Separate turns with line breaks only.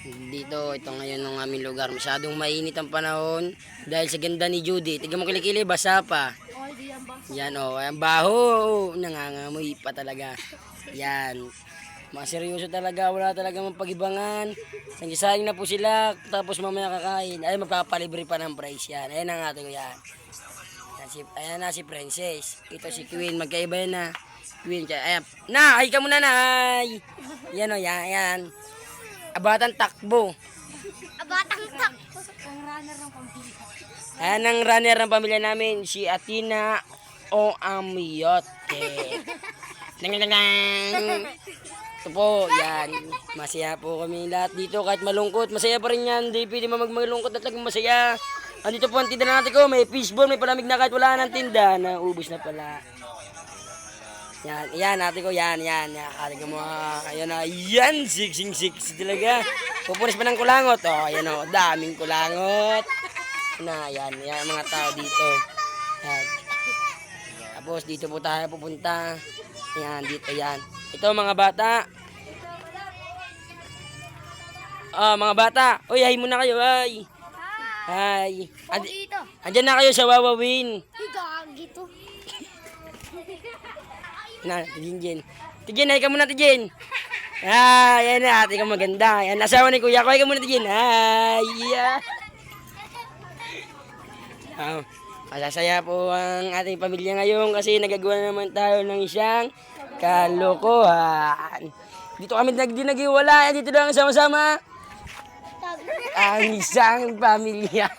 Dito, ito ngayon ng aming lugar. Masyadong mainit ang panahon dahil sa ganda ni Judy. Tignan mo kilikili, basa pa. Yan o, ang baho. Nangangamoy pa talaga. Yan. Mga seryoso talaga, wala talaga mapag-ibangan. Nagsasayang na po sila, tapos mamaya kakain. Ay, magpapalibre pa ng price yan. Ayan ang ate ko yan. Ayan na si Princess. Ito si Queen, magkaiba yan na. Queen, ayan. Na, ay ka muna na, ay. Yan o, yan, yan. Abatang takbo.
Abatang takbo. Ang runner ng pamilya.
Ayan ang runner ng pamilya namin, si Athena o Amiote. Ding. Ito po, yan. Masaya po kami lahat dito kahit malungkot. Masaya pa rin yan. Hindi pwede malungkot at laging masaya. Andito po ang tinda natin ko. May fishball, may palamig na kahit wala ng tinda. Naubos na pala. Yan, yan, ate ko, yan. Ate ko mo, ayan na, yan, siksing talaga. Pupunis pa ng kulangot, oh, ayan o, daming kulangot. Yan, mga tao dito. Yan. Tapos, dito po tayo pupunta. Yan, dito, yan. Ito, mga bata. Mga bata. Uy, hi muna kayo, hi. Hi. Andyan na kayo sa Wawawin.
Gagi to.
Na, Tijin. Tijin, hi ka muna, Tijin. Yan na, ate ka maganda. Yan, asawa ni kuya ko. Hi ka muna, Tijin. Hi. Yeah. Masasaya po ang ating pamilya ngayon kasi nagagawa naman tayo ng isang kalokohan. Dito kami nagdinagiwala. Dito lang sama-sama ang isang pamilya.